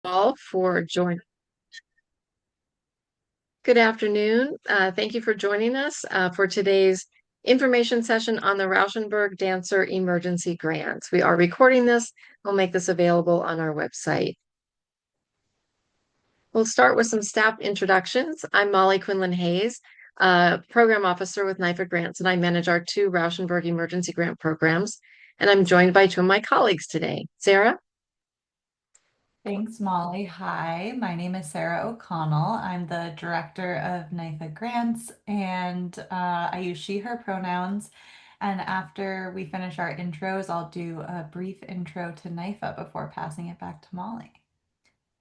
All for joining. Good afternoon. Thank you for joining us for today's information session on the Rauschenberg Dancer Emergency Grants. We are recording this. We'll make this available on our website. We'll start with some staff introductions. I'm Molly Quinlan Hayes, Program Officer with NYFA Grants, and I manage our two Rauschenberg Emergency Grant programs. And I'm joined by two of my colleagues today. Sarah? Thanks, Molly. Hi, my name is Sarah O'Connell. I'm the director of NYFA Grants, and I use she, her pronouns. And after we finish our intros, I'll do a brief intro to NYFA before passing it back to Molly.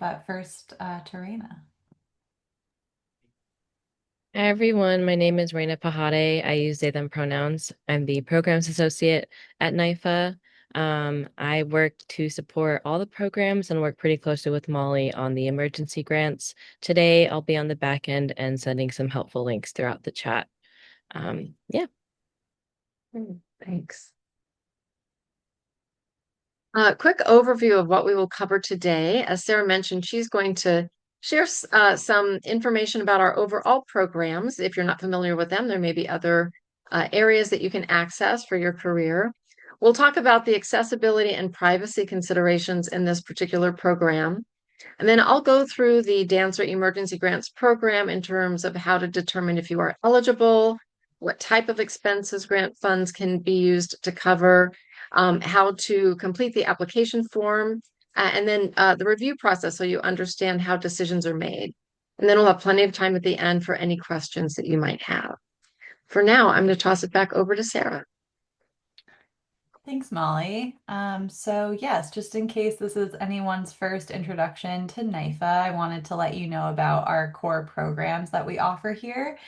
But first, to Raina. Hi everyone, my name is Reina Pahade. I use they, them pronouns. I'm the programs associate at NYFA. I work to support all the programs and work pretty closely with Molly on the emergency grants. Today, I'll be on the back end and sending some helpful links throughout the chat. Yeah. Thanks. Quick overview of what we will cover today. As Sarah mentioned, she's going to share some information about our overall programs. If you're not familiar with them, there may be other areas that you can access for your career. We'll talk about the accessibility and privacy considerations in this particular program. And then I'll go through the Dancer Emergency Grants program in terms of how to determine if you are eligible, what type of expenses grant funds can be used to cover, how to complete the application form, and then the review process so you understand how decisions are made. And then we'll have plenty of time at the end for any questions that you might have. For now, I'm going to toss it back over to Sarah. Thanks, Molly. So yes, just in case this is anyone's first introduction to NYFA, I wanted to let you know about our core programs that we offer here.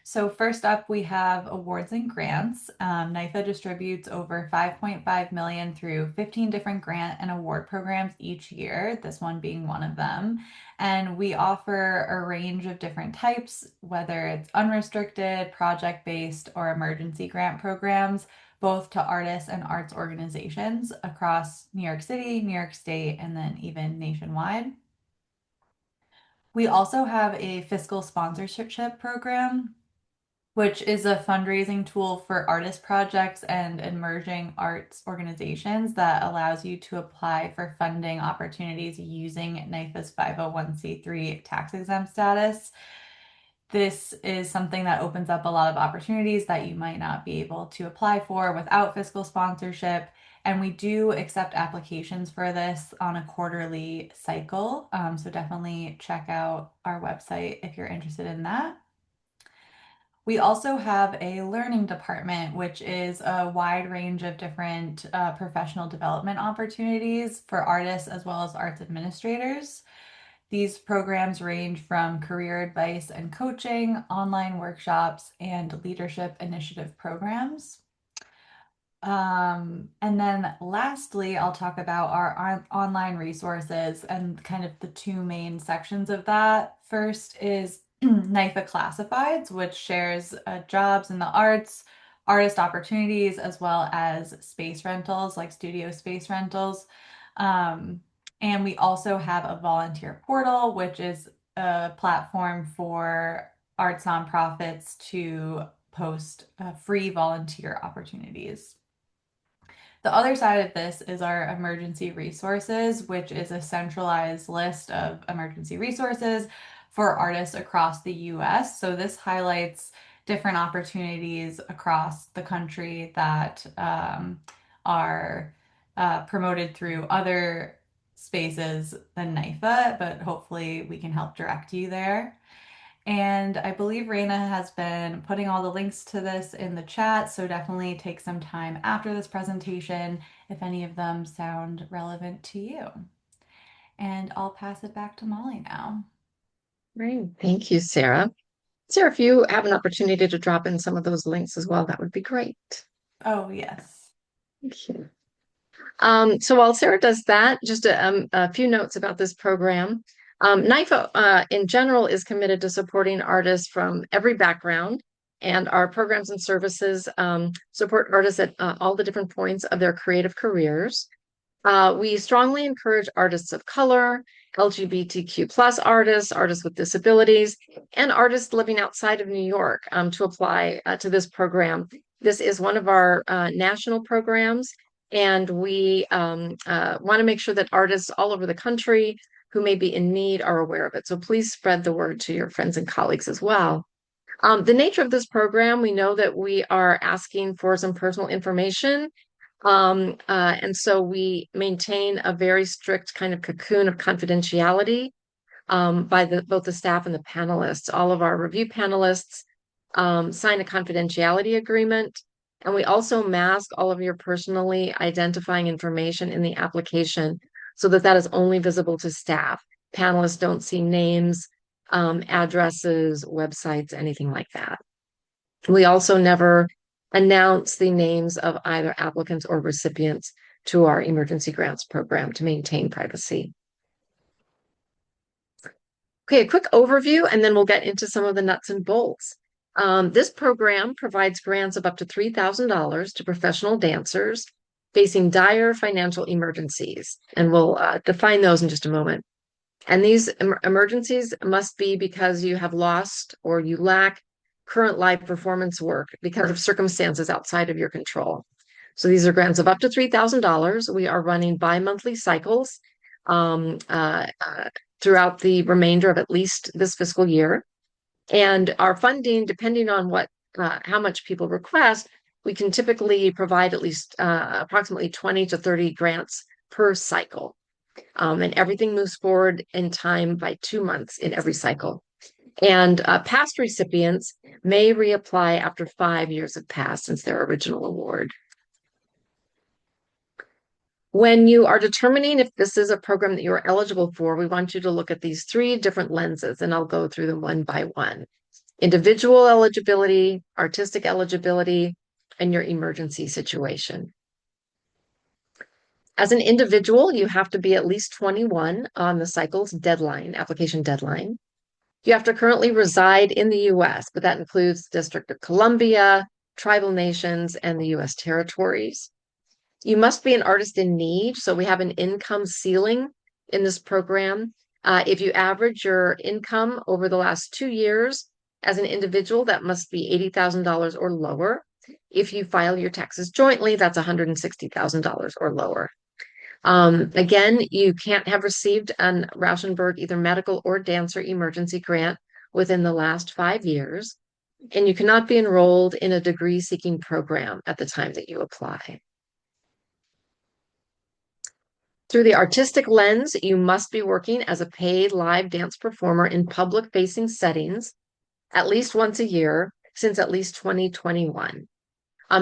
So first up, we have awards and grants. NYFA distributes over 5.5 million through 15 different grant and award programs each year, this one being one of them. And we offer a range of different types, whether it's unrestricted, project-based, or emergency grant programs, both to artists and arts organizations across New York City, New York State, and then even nationwide. We also have a fiscal sponsorship program, which is a fundraising tool for artist projects and emerging arts organizations that allows you to apply for funding opportunities using NYFA's 501c3 tax exempt status. This is something that opens up a lot of opportunities that you might not be able to apply for without fiscal sponsorship. And we do accept applications for this on a quarterly cycle. So definitely check out our website if you're interested in that. We also have a learning department, which is a wide range of different professional development opportunities for artists as well as arts administrators. These programs range from career advice and coaching, online workshops, and leadership initiative programs. And then lastly, I'll talk about our online resources and kind of the two main sections of that. First is NYFA Classifieds, which shares jobs in the arts, artist opportunities, as well as space rentals, like studio space rentals. And we also have a volunteer portal, which is a platform for arts nonprofits to post free volunteer opportunities. The other side of this is our emergency resources, which is a centralized list of emergency resources for artists across the US. So this highlights different opportunities across the country that are promoted through other spaces than NYFA, but hopefully we can help direct you there. And I believe Raina has been putting all the links to this in the chat, so definitely take some time after this presentation if any of them sound relevant to you. And I'll pass it back to Molly now. Great. Thank you, Sarah. Sarah, if you have an opportunity to drop in some of those links as well, that would be great. Oh, yes. Thank you. So while Sarah does that, just a few notes about this program. NYFA in general is committed to supporting artists from every background, and our programs and services support artists at all the different points of their creative careers. We strongly encourage artists of color LGBTQ plus artists, artists with disabilities, and artists living outside of New York to apply to this program. This is one of our national programs, and we want to make sure that artists all over the country who may be in need are aware of it. So please spread the word to your friends and colleagues as well. The nature of this program, we know that we are asking for some personal information. And so we maintain a very strict kind of cocoon of confidentiality by both the staff and the panelists. All of our review panelists sign a confidentiality agreement. And we also mask all of your personally identifying information in the application so that that is only visible to staff. Panelists don't see names, addresses, websites, anything like that. We also never announce the names of either applicants or recipients to our emergency grants program to maintain privacy. Okay, a quick overview, and then we'll get into some of the nuts and bolts. This program provides grants of up to $3,000 to professional dancers facing dire financial emergencies, and we'll define those in just a moment. And these emergencies must be because you have lost or you lack current live performance work because of circumstances outside of your control. So these are grants of up to $3,000. We are running bi-monthly cycles throughout the remainder of at least this fiscal year. And our funding, depending on how much people request, we can typically provide at least approximately 20 to 30 grants per cycle. And everything moves forward in time by 2 months in every cycle. And past recipients may reapply after 5 years have passed since their original award. When you are determining if this is a program that you're eligible for, we want you to look at these 3 different lenses, and I'll go through them one by one. Individual eligibility, artistic eligibility, and your emergency situation. As an individual, you have to be at least 21 on the cycle's deadline, application deadline. You have to currently reside in the US, but that includes the District of Columbia, tribal nations, and the US territories. You must be an artist in need, so we have an income ceiling in this program. If you average your income over the last 2 years as an individual, that must be $80,000 or lower. If you file your taxes jointly, that's $160,000 or lower. Again, you can't have received an Rauschenberg either medical or dancer emergency grant within the last 5 years, and you cannot be enrolled in a degree-seeking program at the time that you apply. Through the artistic lens, you must be working as a paid live dance performer in public-facing settings at least once a year since at least 2021.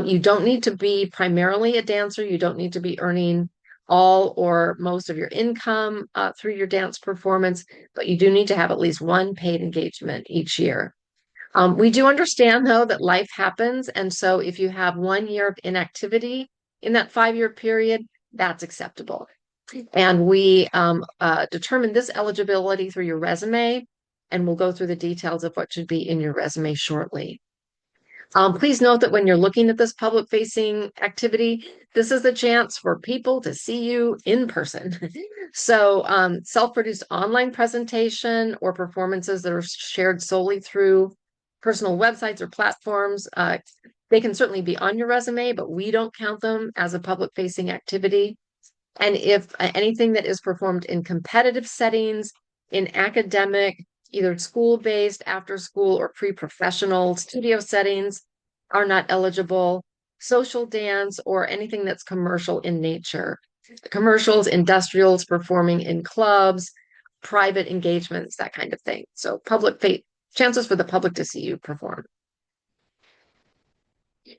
You don't need to be primarily a dancer. You don't need to be earning all or most of your income through your dance performance, but you do need to have at least one paid engagement each year. We do understand, though, that life happens, and so if you have 1 year of inactivity in that 5-year period, that's acceptable. And we determine this eligibility through your resume, and we'll go through the details of what should be in your resume shortly. Please note that when you're looking at this public-facing activity, this is the chance for people to see you in person. So self-produced online presentation or performances that are shared solely through personal websites or platforms, they can certainly be on your resume, but we don't count them as a public-facing activity. And if anything that is performed in competitive settings, in academic, either school-based, after-school, or pre-professional studio settings are not eligible. Social dance or anything that's commercial in nature. Commercials, industrials, performing in clubs, private engagements, that kind of thing. So chances for the public to see you perform.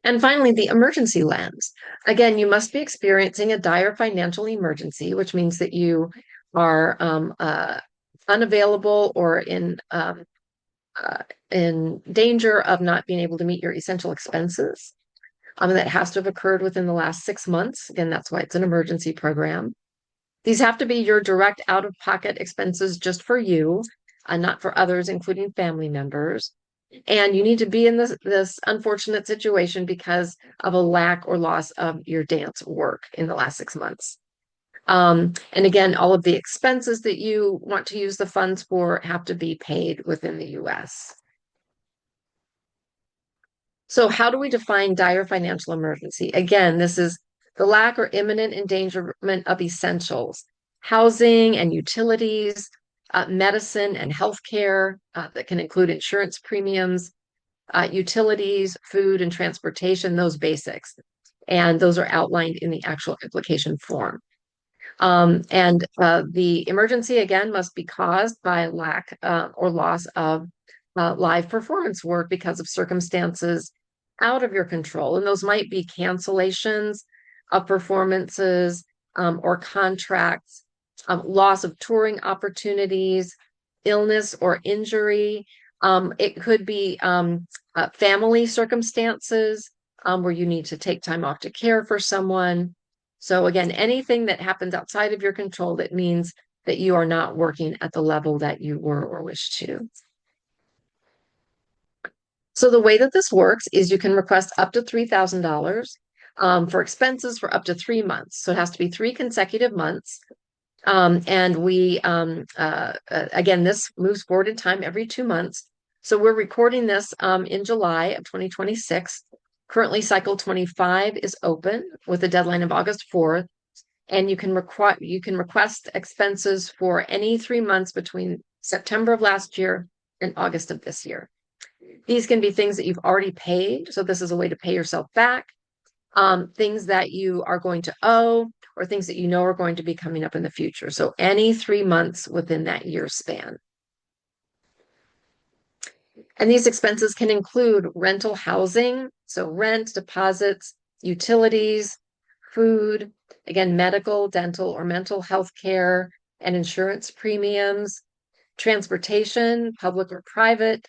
And finally, the emergency lens. Again, you must be experiencing a dire financial emergency, which means that you are unavailable or in danger of not being able to meet your essential expenses. That has to have occurred within the last 6 months. Again, that's why it's an emergency program. These have to be your direct out-of-pocket expenses just for you, not for others, including family members. And you need to be in this unfortunate situation because of a lack or loss of your dance work in the last 6 months. And again, all of the expenses that you want to use the funds for have to be paid within the US. So how do we define dire financial emergency? Again, this is the lack or imminent endangerment of essentials, housing and utilities, medicine and healthcare, that can include insurance premiums, utilities, food and transportation, those basics. And those are outlined in the actual application form. And the emergency, again, must be caused by lack or loss of live performance work because of circumstances out of your control. And those might be cancellations of performances or contracts, loss of touring opportunities, illness or injury. It could be family circumstances where you need to take time off to care for someone. So again, anything that happens outside of your control that means that you are not working at the level that you were or wish to. So the way that this works is you can request up to $3,000 for expenses for up to 3 months. So it has to be 3 consecutive months. And we, again, this moves forward in time every 2 months. So we're recording this in July of 2026. Currently, cycle 25 is open with a deadline of August 4th. And you can request expenses for any 3 months between September of last year and August of this year. These can be things that you've already paid. So this is a way to pay yourself back. Things that you are going to owe, or things that you know are going to be coming up in the future. So any 3 months within that year span. And these expenses can include rental housing, so rent, deposits, utilities, food, again, medical, dental, or mental health care, and insurance premiums, transportation, public or private,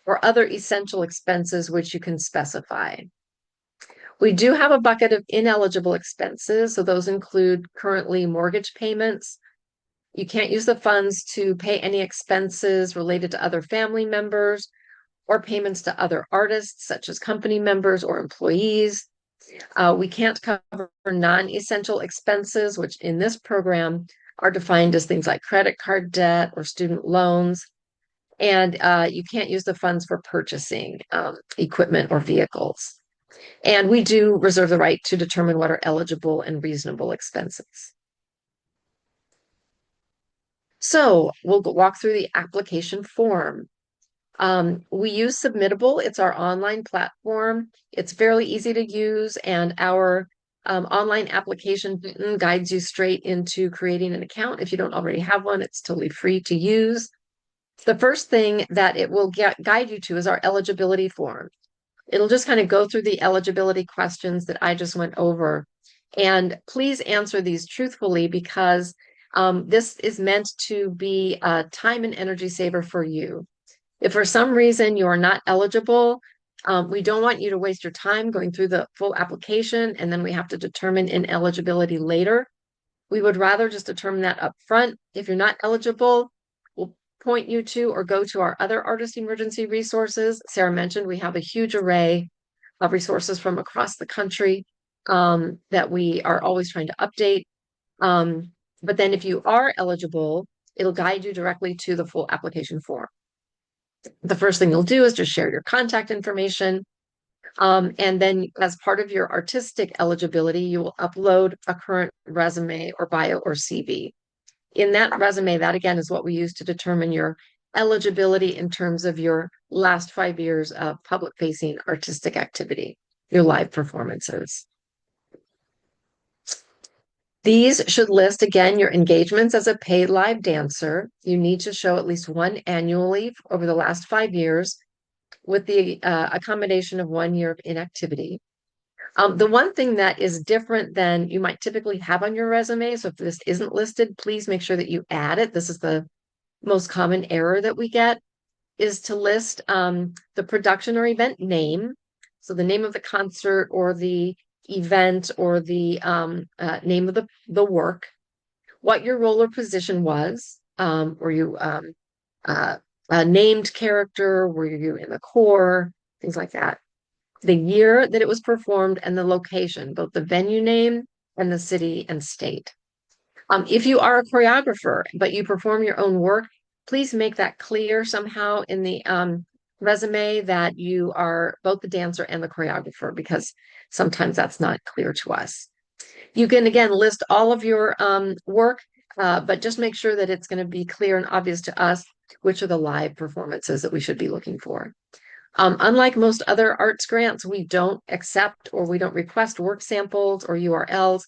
or other essential expenses which you can specify. We do have a bucket of ineligible expenses, so those include currently mortgage payments. You can't use the funds to pay any expenses related to other family members or payments to other artists, such as company members or employees. We can't cover non-essential expenses, which in this program are defined as things like credit card debt or student loans. And you can't use the funds for purchasing equipment or vehicles. And we do reserve the right to determine what are eligible and reasonable expenses. So we'll walk through the application form. We use Submittable. It's our online platform. It's fairly easy to use, and our online application button guides you straight into creating an account. If you don't already have one, it's totally free to use. The first thing that it will guide you to is our eligibility form. It'll just kind of go through the eligibility questions that I just went over. And please answer these truthfully, because this is meant to be a time and energy saver for you. If for some reason you are not eligible, we don't want you to waste your time going through the full application and then we have to determine ineligibility later. We would rather just determine that up front. If you're not eligible, we'll point you to or go to our other artist emergency resources. Sarah mentioned we have a huge array of resources from across the country that we are always trying to update. But then if you are eligible, it'll guide you directly to the full application form. The first thing you'll do is just share your contact information. And then as part of your artistic eligibility, you will upload a current resume or bio or CV. In that resume, that again is what we use to determine your eligibility in terms of your last 5 years of public-facing artistic activity, your live performances. These should list, again, your engagements as a paid live dancer. You need to show at least one annually over the last 5 years with the accommodation of 1 year of inactivity. The one thing that is different than you might typically have on your resume, so if this isn't listed, please make sure that you add it. This is the most common error that we get, is to list the production or event name. So the name of the concert or the event or the name of the work, what your role or position was. Were you a named character? Were you in the core? Things like that. The year that it was performed and the location, both the venue name and the city and state. If you are a choreographer, but you perform your own work, please make that clear somehow in the resume that you are both the dancer and the choreographer, because sometimes that's not clear to us. You can, again, list all of your work, but just make sure that it's going to be clear and obvious to us which are the live performances that we should be looking for. Unlike most other arts grants, we don't accept or we don't request work samples or URLs.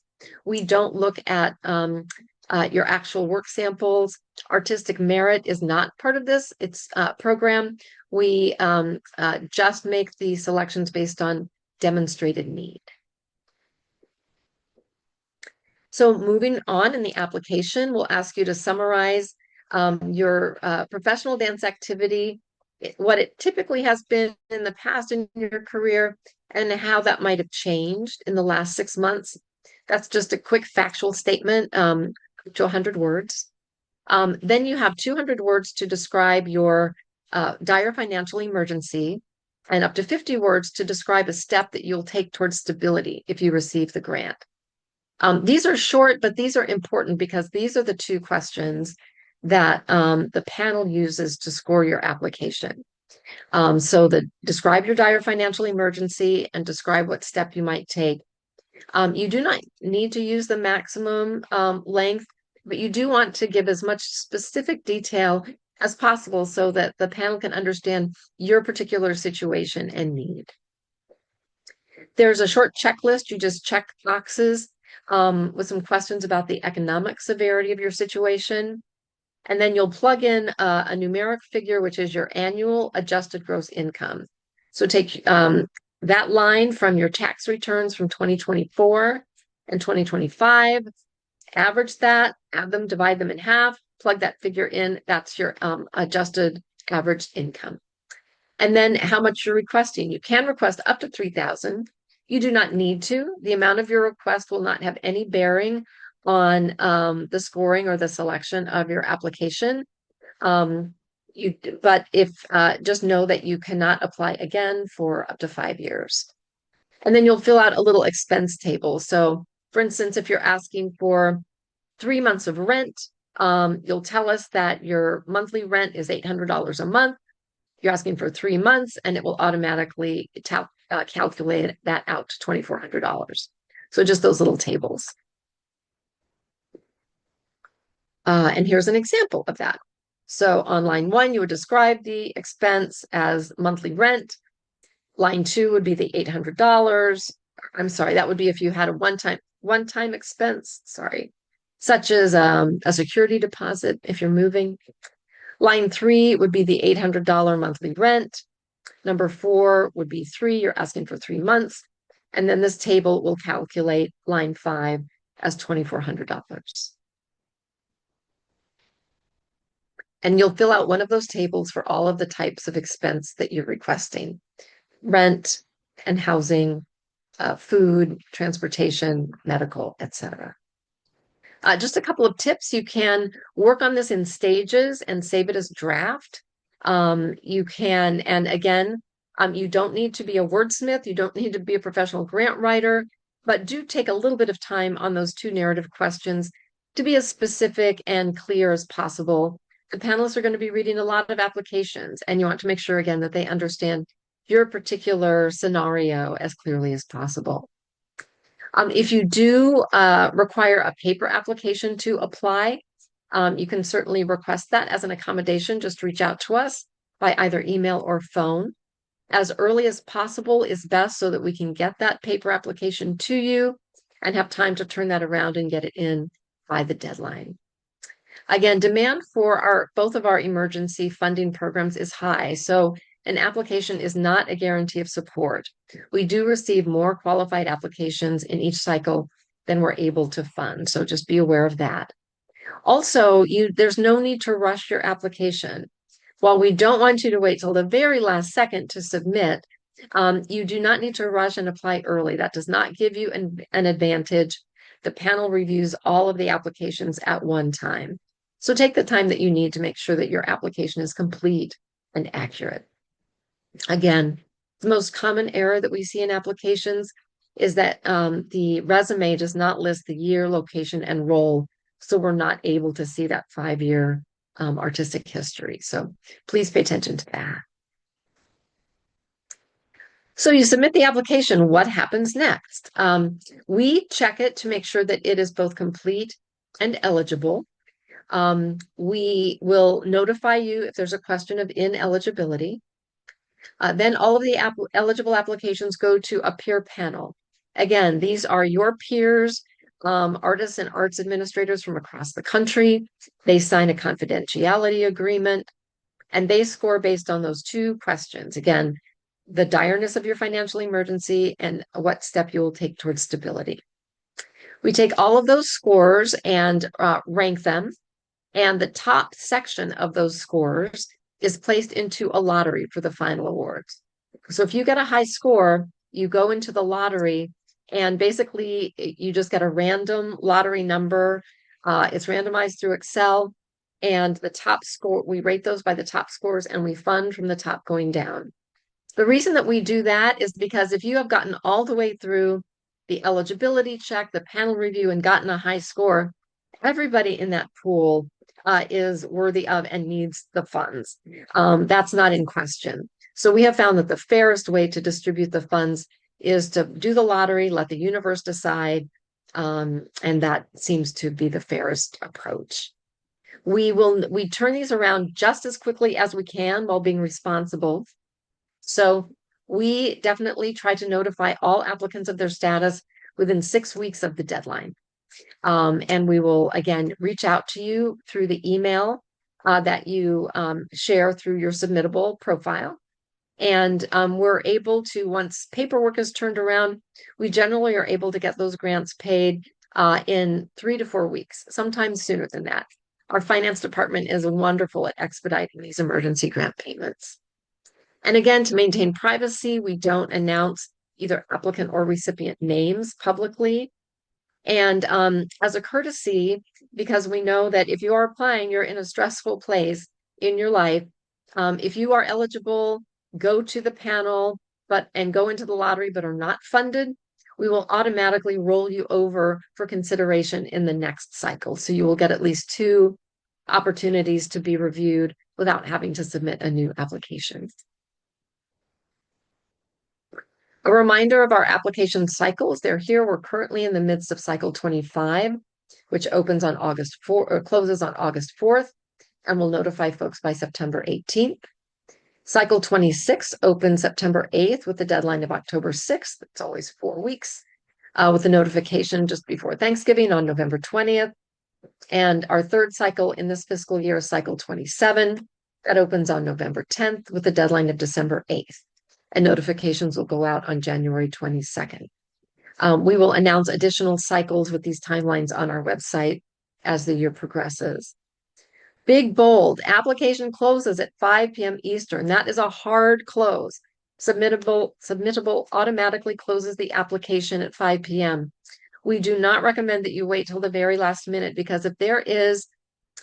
We don't look at your actual work samples. Artistic merit is not part of this. It's program. We just make the selections based on demonstrated need. So moving on in the application, we'll ask you to summarize your professional dance activity, what it typically has been in the past in your career, and how that might have changed in the last 6 months. That's just a quick factual statement to 100 words. Then you have 200 words to describe your dire financial emergency, and up to 50 words to describe a step that you'll take towards stability if you receive the grant. These are short, but these are important because these are the two questions that the panel uses to score your application. So describe your dire financial emergency and describe what step you might take. You do not need to use the maximum length, but you do want to give as much specific detail as possible so that the panel can understand your particular situation and need. There's a short checklist. You just check boxes with some questions about the economic severity of your situation. And then you'll plug in a numeric figure, which is your annual adjusted gross income. So take that line from your tax returns from 2024 and 2025, average that, add them, divide them in half, plug that figure in. That's your adjusted average income. And then how much you're requesting. You can request up to $3,000. You do not need to. The amount of your request will not have any bearing on the scoring or the selection of your application. But if just know that you cannot apply again for up to 5 years. And then you'll fill out a little expense table. So for instance, if you're asking for 3 months of rent, you'll tell us that your monthly rent is $800 a month. You're asking for 3 months, and it will automatically calculate that out to $2,400. So just those little tables. And here's an example of that. So on line 1, you would describe the expense as monthly rent. Line 2 would be the $800. I'm sorry, that would be if you had a one-time expense, sorry, such as a security deposit if you're moving. Line 3 would be the $800 monthly rent. Number 4 would be 3, you're asking for 3 months. And then this table will calculate line 5 as $2,400. And you'll fill out one of those tables for all of the types of expense that you're requesting: rent and housing, food, transportation, medical, etc. Just a couple of tips. You can work on this in stages and save it as draft. You can, and again, you don't need to be a wordsmith. You don't need to be a professional grant writer, but do take a little bit of time on those 2 narrative questions to be as specific and clear as possible. The panelists are going to be reading a lot of applications, and you want to make sure, again, that they understand your particular scenario as clearly as possible. If you do require a paper application to apply, you can certainly request that as an accommodation. Just reach out to us by either email or phone. As early as possible is best so that we can get that paper application to you and have time to turn that around and get it in by the deadline. Again, demand for both of our emergency funding programs is high, so an application is not a guarantee of support. We do receive more qualified applications in each cycle than we're able to fund, so just be aware of that. Also, there's no need to rush your application. While we don't want you to wait till the very last second to submit, you do not need to rush and apply early. That does not give you an advantage. The panel reviews all of the applications at one time. So take the time that you need to make sure that your application is complete and accurate. Again, the most common error that we see in applications is that the resume does not list the year, location, and role so we're not able to see that 5-year artistic history. So please pay attention to that. So you submit the application. What happens next? We check it to make sure that it is both complete and eligible. We will notify you if there's a question of ineligibility. Then all of the eligible applications go to a peer panel. Again, these are your peers, artists and arts administrators from across the country. They sign a confidentiality agreement, and they score based on those two questions. Again, the direness of your financial emergency and what step you will take towards stability. We take all of those scores and rank them, and the top section of those scores is placed into a lottery for the final awards. So if you get a high score, you go into the lottery, and basically you just get a random lottery number. It's randomized through Excel, and the top score, we rate those by the top scores, and we fund from the top going down. The reason that we do that is because if you have gotten all the way through the eligibility check, the panel review, and gotten a high score, everybody in that pool is worthy of and needs the funds. That's not in question. So we have found that the fairest way to distribute the funds is to do the lottery, let the universe decide, and that seems to be the fairest approach. We turn these around just as quickly as we can while being responsible. So we definitely try to notify all applicants of their status within 6 weeks of the deadline. And we will, again, reach out to you through the email that you share through your submittable profile. And we're able to, once paperwork is turned around, we generally are able to get those grants paid in 3 to 4 weeks, sometimes sooner than that. Our finance department is wonderful at expediting these emergency grant payments. And again, to maintain privacy, we don't announce either applicant or recipient names publicly. And as a courtesy, because we know that if you are applying, you're in a stressful place in your life. If you are eligible, go to the panel and go into the lottery but are not funded, we will automatically roll you over for consideration in the next cycle. So you will get at least 2 opportunities to be reviewed without having to submit a new application. A reminder of our application cycles. They're here. We're currently in the midst of cycle 25, which opens on August 4th or closes on August 4th, and we'll notify folks by September 18th. Cycle 26 opens September 8th with the deadline of October 6th. It's always 4 weeks, with the notification just before Thanksgiving on November 20th. And our third cycle in this fiscal year is cycle 27. That opens on November 10th with the deadline of December 8th. And notifications will go out on January 22nd. We will announce additional cycles with these timelines on our website as the year progresses. Big bold, application closes at 5 p.m. Eastern. That is a hard close. Submittable automatically closes the application at 5 p.m. We do not recommend that you wait till the very last minute, because if there is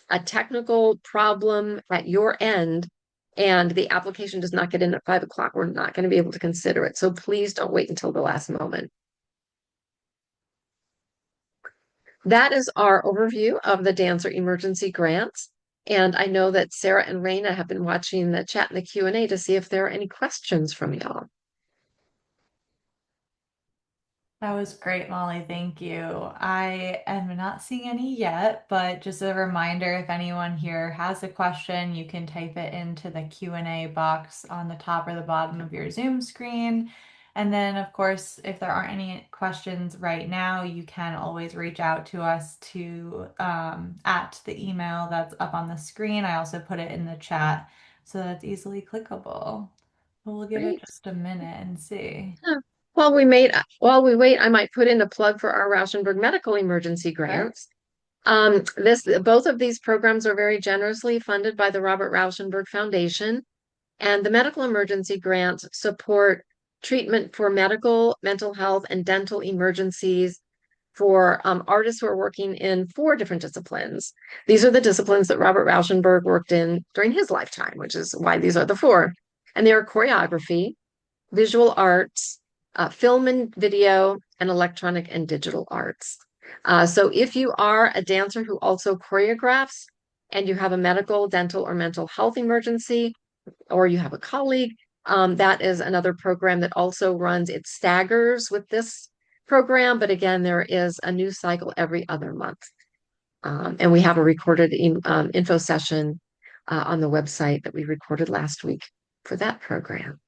a technical problem at your end and the application does not get in at 5 o'clock, we're not going to be able to consider it. So please don't wait until the last moment. That is our overview of the Dancer Emergency Grants. And I know that Sarah and Raina have been watching the chat and the Q&A to see if there are any questions from y'all. That was great, Molly. Thank you. I am not seeing any yet, but just a reminder, if anyone here has a question, you can type it into the Q&A box on the top or the bottom of your Zoom screen. And then, of course, if there aren't any questions right now, you can always reach out to us at the email that's up on the screen. I also put it in the chat, so that's easily clickable. But we'll give it just a minute and see. While we wait, I might put in a plug for our Rauschenberg Medical Emergency Grants. Both of these programs are very generously funded by the Robert Rauschenberg Foundation, and the medical emergency grants support treatment for medical, mental health, and dental emergencies for artists who are working in 4 different disciplines. These are the disciplines that Robert Rauschenberg worked in during his lifetime, which is why these are the 4. And they are choreography, visual arts, film and video, and electronic and digital arts. So if you are a dancer who also choreographs and you have a medical, dental, or mental health emergency, or you have a colleague, that is another program that also runs. It staggers with this program, but again, there is a new cycle every other month. And we have a recorded info session on the website that we recorded last week for that program.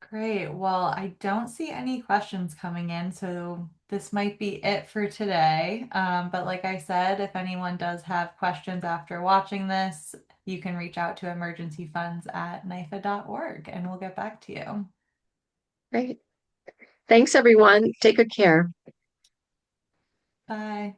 Great. Well, I don't see any questions coming in, so this might be it for today. But like I said, if anyone does have questions after watching this, you can reach out to emergencyfunds@nifa.org and we'll get back to you. Great. Thanks, everyone. Take good care. Bye.